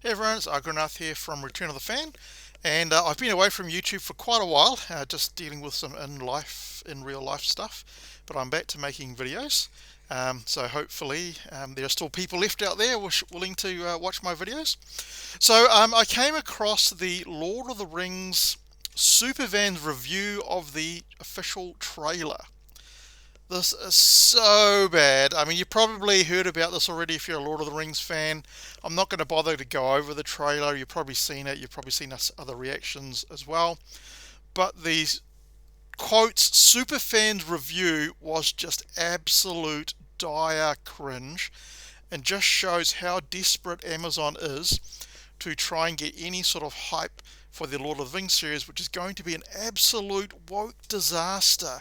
Hey everyone, it's Agranath here from Return of the Fan, and I've been away from YouTube for quite a while, just dealing with some in real life stuff, but I'm back to making videos. So hopefully there are still people left out there willing to watch my videos. So I came across the Lord of the Rings Superfans review of the official trailer. This is so bad. I mean, you probably heard about this already if you're a Lord of the Rings fan. I'm not going to bother to go over the trailer. You've probably seen it. You've probably seen us other reactions as well. But these quotes, Superfans review was just absolute dire cringe and just shows how desperate Amazon is to try and get any sort of hype for the Lord of the Rings series, which is going to be an absolute woke disaster.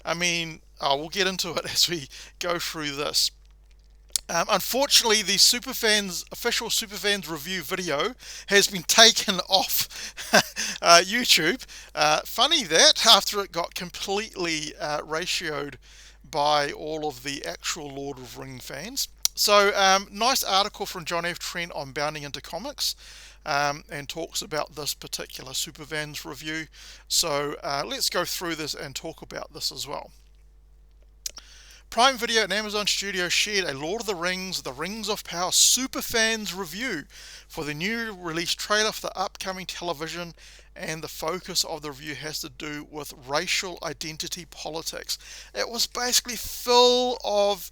I mean, we'll get into it as we go through this. Unfortunately, the official Superfans review video has been taken off YouTube. Funny that after it got completely ratioed by all of the actual Lord of the Rings fans. So, nice article from John F. Trent on Bounding into Comics. And talks about this particular Superfans review. So let's go through this and talk about this as well. Prime Video and Amazon Studios shared a Lord of the Rings of Power Superfans review for the new release trailer for the upcoming television, and the focus of the review has to do with racial identity politics. It was basically full of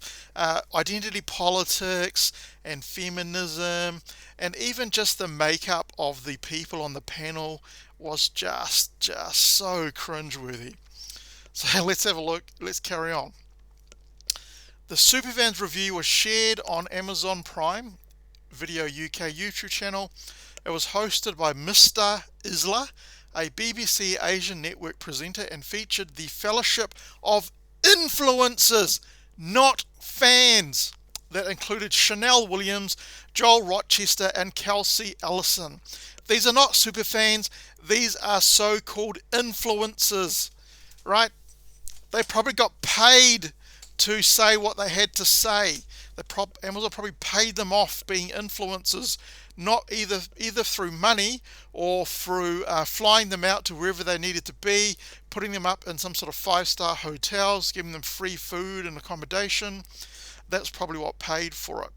identity politics and feminism, and even just the makeup of the people on the panel was just so cringeworthy. So let's have a look. Let's carry on. The Superfans review was shared on Amazon Prime Video UK YouTube channel. It was hosted by Mr. Isla, a BBC Asian network presenter, and featured the fellowship of influencers, not fans, that included Chanel Williams, Joel Rochester, and Kelsey Ellison. These are not superfans, these are so-called influencers, right? They probably got paid to say what they had to say. Amazon probably paid them off being influencers, not either through money or through flying them out to wherever they needed to be, putting them up in some sort of 5-star hotels, giving them free food and accommodation. That's probably what paid for it.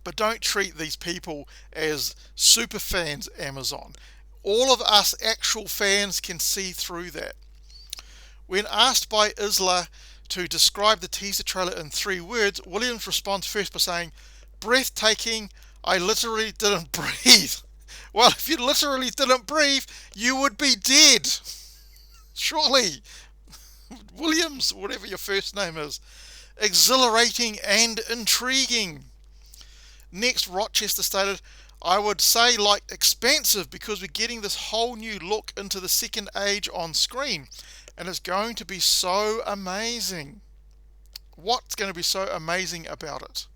But don't treat these people as super fans, Amazon. All of us actual fans can see through that. When asked by Isla to describe the teaser trailer in 3 words, Williams responds first by saying, "Breathtaking, I literally didn't breathe." Well, if you literally didn't breathe, you would be dead. Surely. Williams, whatever your first name is. Exhilarating and intriguing. Next, Rochester stated, "I would say like expansive, because we're getting this whole new look into the second age on screen. And it's going to be so amazing." What's going to be so amazing about it?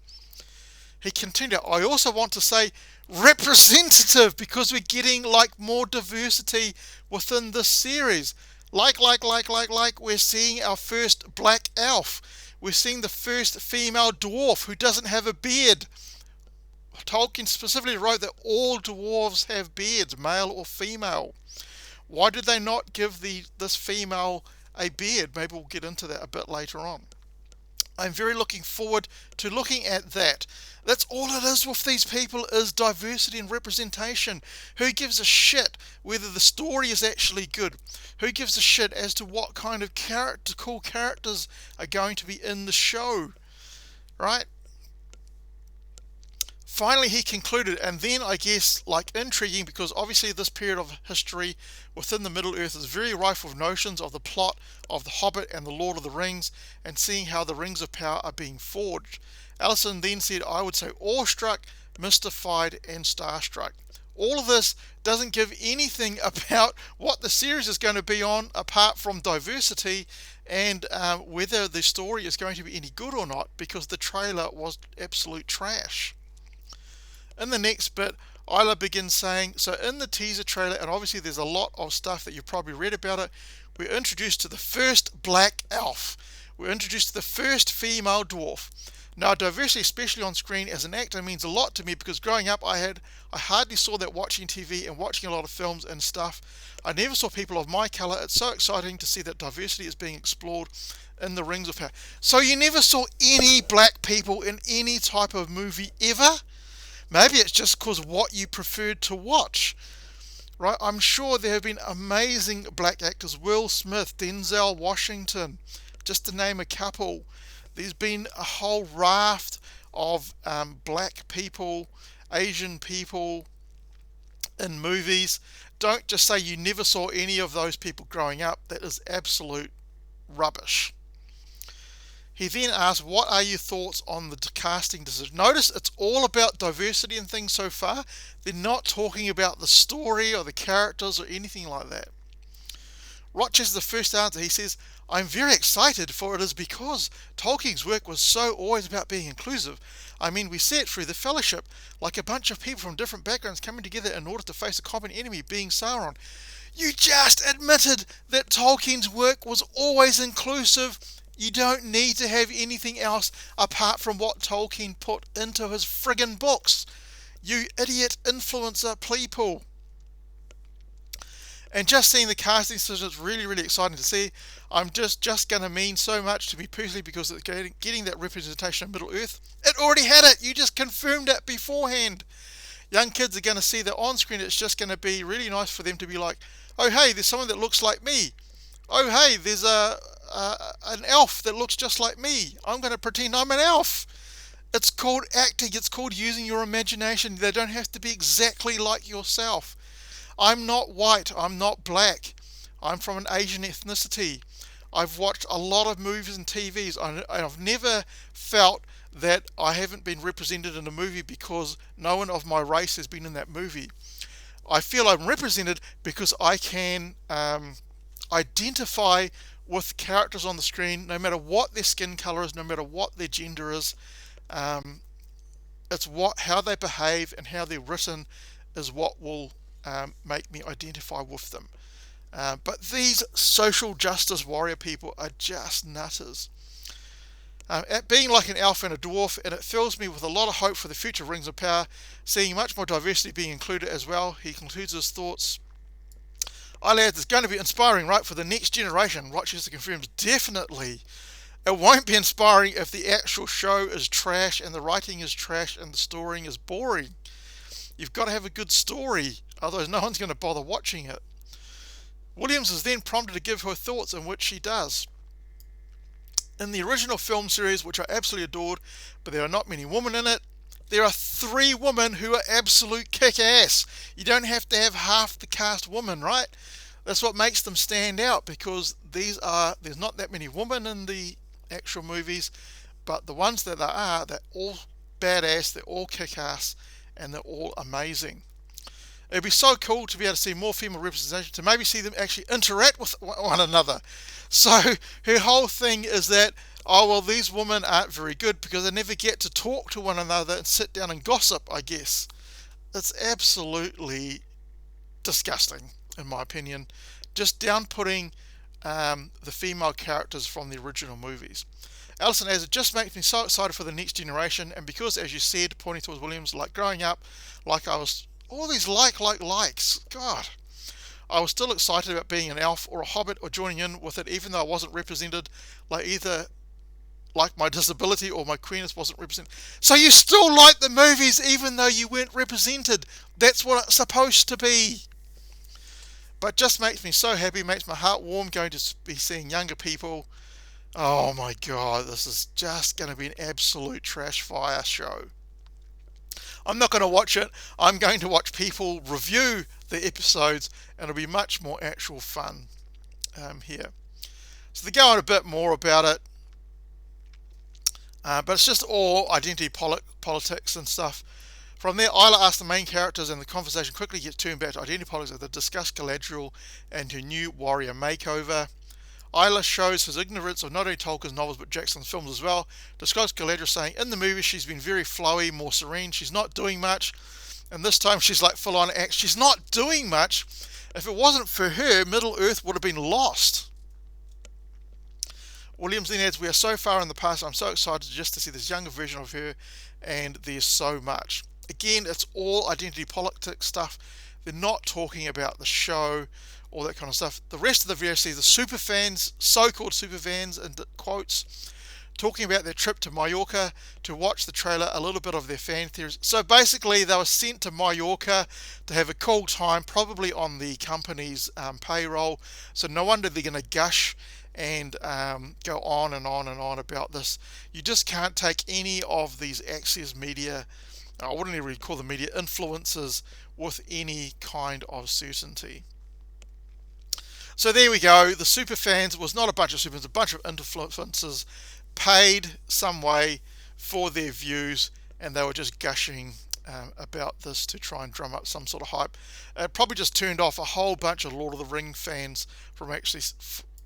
He continued, "I also want to say representative, because we're getting like more diversity within this series. Like we're seeing our first black elf. We're seeing the first female dwarf who doesn't have a beard." Tolkien specifically wrote that all dwarves have beards, male or female. Why did they not give this female a beard? Maybe we'll get into that a bit later on. I'm very looking forward to looking at that. That's all it is with these people, is diversity and representation. Who gives a shit whether the story is actually good? Who gives a shit as to what kind of cool characters are going to be in the show? Right? Finally, he concluded, and then I guess like intriguing, because obviously this period of history within the Middle Earth is very rife with notions of the plot of The Hobbit and The Lord of the Rings, and seeing how the Rings of Power are being forged. Ellison then said, "I would say awestruck, mystified, and starstruck." All of this doesn't give anything about what the series is going to be on, apart from diversity and whether the story is going to be any good or not, because the trailer was absolute trash. In the next bit, Isla begins saying, "So in the teaser trailer," and obviously there's a lot of stuff that you've probably read about it, "we're introduced to the first black elf. We're introduced to the first female dwarf. Now, diversity, especially on screen as an actor, means a lot to me because growing up, I hardly saw that watching TV and watching a lot of films and stuff. I never saw people of my colour. It's so exciting to see that diversity is being explored in the rings of power. So you never saw any black people in any type of movie ever? Maybe it's just because what you preferred to watch, right? I'm sure there have been amazing black actors: Will Smith, Denzel Washington, just to name a couple. There's been a whole raft of black people, Asian people in movies. Don't just say you never saw any of those people growing up. That is absolute rubbish. He then asked, what are your thoughts on the casting decision? Notice it's all about diversity and things so far. They're not talking about the story or the characters or anything like that. Rochester's the first answer. He says, I'm very excited, for it is because Tolkien's work was so always about being inclusive. I mean, we see it through the Fellowship, like a bunch of people from different backgrounds coming together in order to face a common enemy, being Sauron. You just admitted that Tolkien's work was always inclusive. You don't need to have anything else apart from what Tolkien put into his friggin' books. You idiot influencer people. And just seeing the casting decision is really, really exciting to see. I'm just going to mean so much to me personally because it's getting that representation of Middle Earth. It already had it. You just confirmed it beforehand. Young kids are going to see that on screen. It's just going to be really nice for them to be like, oh, hey, there's someone that looks like me. Oh, hey, there's an elf that looks just like me. I'm going to pretend I'm an elf. It's called acting. It's called using your imagination. They don't have to be exactly like yourself. I'm not white. I'm not black. I'm from an Asian ethnicity. I've watched a lot of movies and TVs. I've never felt that I haven't been represented in a movie because no one of my race has been in that movie. I feel I'm represented because I can identify with characters on the screen, no matter what their skin color is, no matter what their gender is. It's how they behave and how they're written is what will make me identify with them. But these social justice warrior people are just nutters. At being like an elf and a dwarf, and it fills me with a lot of hope for the future Rings of Power, seeing much more diversity being included as well. He concludes his thoughts. Lads, it's going to be inspiring, right, for the next generation. Rochester confirms definitely. It won't be inspiring if the actual show is trash and the writing is trash and the storying is boring. You've got to have a good story, otherwise no one's going to bother watching it. Williams is then prompted to give her thoughts, in which she does. In the original film series, which I absolutely adored, but there are not many women in it, there are 3 women who are absolute kick-ass. You don't have to have half the cast women, right? That's what makes them stand out, because there's not that many women in the actual movies, but the ones that there are, they're all badass, they're all kick-ass, and they're all amazing. It'd be so cool to be able to see more female representation, to maybe see them actually interact with one another. So her whole thing is that, oh, well, these women aren't very good because they never get to talk to one another and sit down and gossip, I guess. It's absolutely disgusting, in my opinion. Just down-putting the female characters from the original movies. Alison adds, it just makes me so excited for the next generation, and because, as you said, pointing towards Williams, like growing up, like I was, all these likes, God. I was still excited about being an elf or a hobbit or joining in with it, even though I wasn't represented, like my disability or my queerness wasn't represented. So you still like the movies even though you weren't represented. That's what it's supposed to be. But just makes me so happy, makes my heart warm going to be seeing younger people. Oh my God, this is just going to be an absolute trash fire show. I'm not going to watch it. I'm going to watch people review the episodes, and it'll be much more actual fun here. So they go on a bit more about it, but it's just all identity politics and stuff. From there, Isla asks the main characters, and the conversation quickly gets turned back to identity politics as they discuss Galadriel and her new warrior makeover. Isla shows his ignorance of not only Tolkien's novels but Jackson's films as well. Describes Galadriel saying, in the movie she's been very flowy, more serene, she's not doing much. And this time she's like full on act. She's not doing much. If it wasn't for her, Middle Earth would have been lost. Williams then adds, "We are so far in the past. I'm so excited just to see this younger version of her, and there's so much." Again, it's all identity politics stuff. They're not talking about the show, all that kind of stuff. The rest of the video sees the superfans, so-called superfans, in quotes, talking about their trip to Mallorca to watch the trailer, a little bit of their fan theories. So basically, they were sent to Mallorca to have a cool time, probably on the company's payroll. So no wonder they're going to gush and go on and on and on about this. You just can't take any of these Access media, I wouldn't even really call them media influencers, with any kind of certainty. So there we go. The superfans was not a bunch of superfans, a bunch of influencers paid some way for their views, and they were just gushing about this to try and drum up some sort of hype. It probably just turned off a whole bunch of Lord of the Ring fans from actually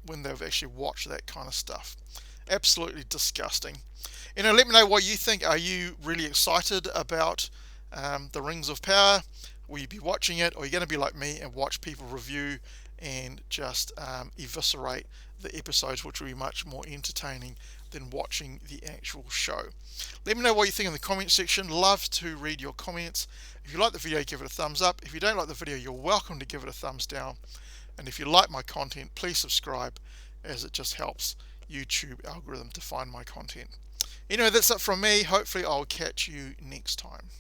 when they've actually watched that kind of stuff. Absolutely disgusting. Let me know what you think. Are you really excited about the Rings of Power? Will you be watching it, or are you going to be like me and watch people review and just eviscerate the episodes, which will be much more entertaining than watching the actual show? Let me know what you think in the comment section. Love to read your comments. If you like the video, give it a thumbs up. If you don't like the video, you're welcome to give it a thumbs down. And if you like my content, please subscribe, as it just helps YouTube algorithm to find my content. Anyway, that's it from me. Hopefully I'll catch you next time.